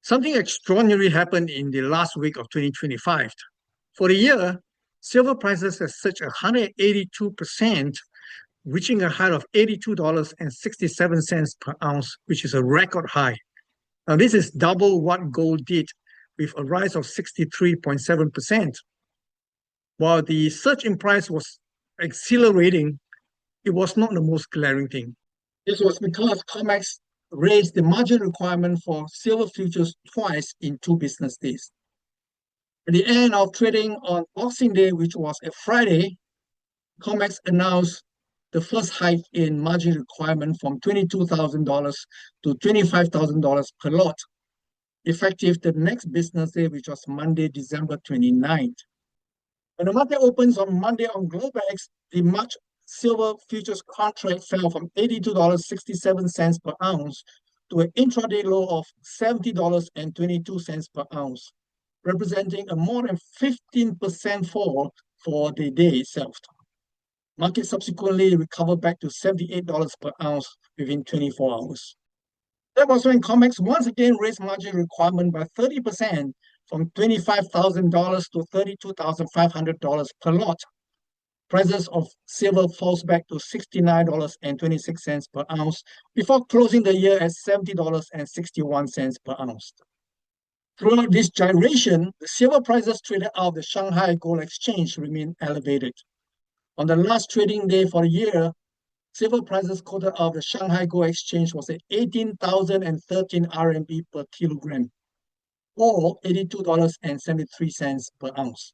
Something extraordinary happened in the last week of 2025. For the year, silver prices have surged 182%, reaching a high of $82.67 per ounce, which is a record high. Now, this is double what gold did, with a rise of 63.7%. While the surge in price was exhilarating, it was not the most glaring thing. This was because COMEX raised the margin requirement for silver futures twice in 2 business days. At the end of trading on Boxing Day, which was a Friday, COMEX announced the first hike in margin requirement from $22,000 to $25,000 per lot, effective the next business day, which was Monday, December 29th. When the market opens on Monday on Globex, the March silver futures contract fell from $82.67 per ounce to an intraday low of $70.22 per ounce, representing a more than 15% fall for the day itself. Market subsequently recovered back to $78 per ounce within 24 hours. That was when COMEX once again raised margin requirement by 30% from $25,000 to $32,500 per lot. Prices of silver falls back to $69.26 per ounce before closing the year at $70.61 per ounce. Throughout this gyration, the silver prices traded out of the Shanghai Gold Exchange remained elevated. On the last trading day for the year, silver prices quoted out of the Shanghai Gold Exchange was at 18,013 RMB per kilogram, or $82.73 per ounce.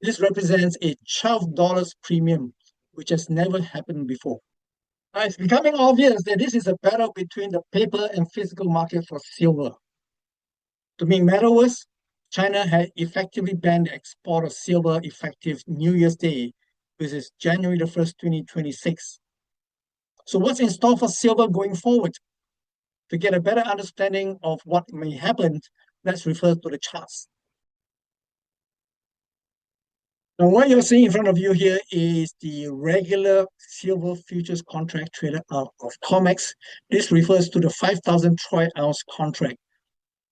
This represents a $12 premium, which has never happened before. Now, it's becoming obvious that this is a battle between the paper and physical market for silver. To make matters worse, China had effectively banned the export of silver effective New Year's Day, which is January the 1st, 2026. So what's in store for silver going forward? To get a better understanding of what may happen, let's refer to the charts. Now, what you're seeing in front of you here is the regular silver futures contract traded out of COMEX. This refers to the 5,000 troy ounce contract.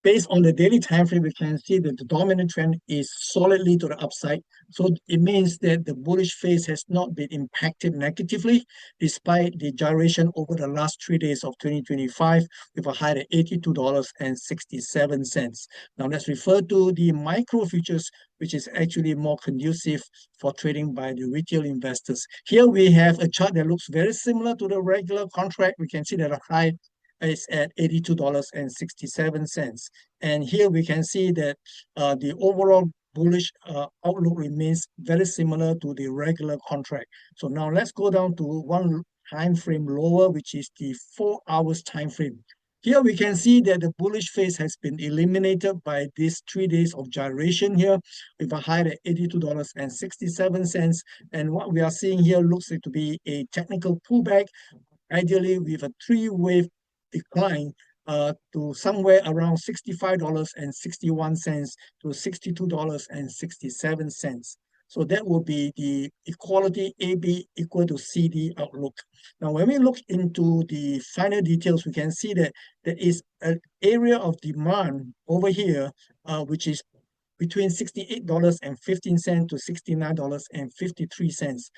Based on the daily time frame, we can see that the dominant trend is solidly to the upside. So it means that the bullish phase has not been impacted negatively, despite the gyration over the last 3 days of 2025 with a high at $82.67. Now let's refer to the micro futures, which is actually more conducive for trading by the retail investors. Here we have a chart that looks very similar to the regular contract. We can see that a high is at $82.67. And here we can see that the overall bullish outlook remains very similar to the regular contract. So now let's go down to one time frame lower, which is the 4 hours time frame. Here we can see that the bullish phase has been eliminated by these 3 days of gyration here with a high at $82.67. And what we are seeing here looks like to be a technical pullback, ideally with a 3-wave decline to somewhere around $65.61 to $62.67. So that will be the equality AB equal to CD outlook. Now, when we look into the final details, we can see that there is an area of demand over here, which is between $68.15 to $69.53,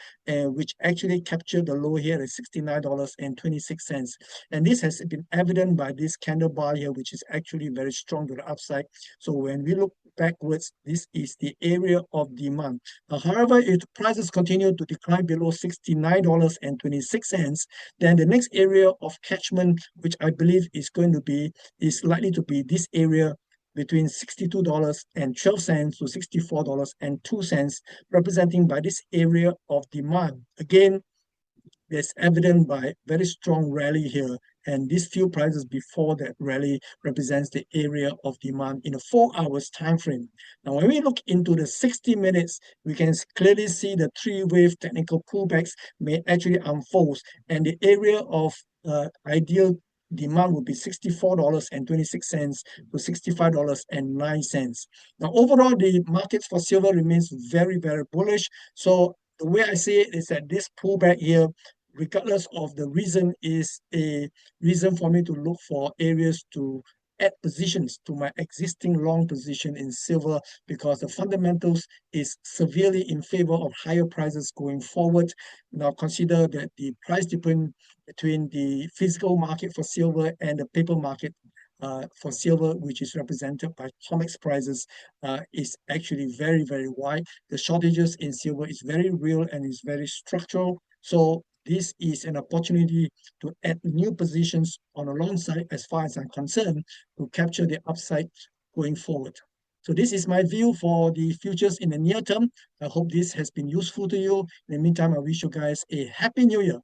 which actually captured the low here at $69.26. And this has been evident by this candle bar here, which is actually very strong to the upside. So when we look backwards, this is the area of demand. However, if prices continue to decline below $69.26, then the next area of catchment, which I believe is likely to be this area between $62.12 to $64.02, representing by this area of demand. Again, that's evident by very strong rally here, and these few prices before that rally represents the area of demand in a 4 hours time frame. Now, when we look into the 60 minutes, we can clearly see the 3-wave technical pullbacks may actually unfold, and the area of ideal demand would be $64.26 to $65.09. Now, overall, the markets for silver remains very, very bullish. So the way I see it is that this pullback here, regardless of the reason, is a reason for me to look for areas to add positions to my existing long position in silver because the fundamentals is severely in favor of higher prices going forward. Now consider that the price difference between the physical market for silver and the paper market for silver, which is represented by COMEX prices, is actually very, very wide. The shortages in silver is very real and is very structural. So this is an opportunity to add new positions on the long side, as far as I'm concerned, to capture the upside going forward. So this is my view for the futures in the near term. I hope this has been useful to you. In the meantime, I wish you guys a happy new year.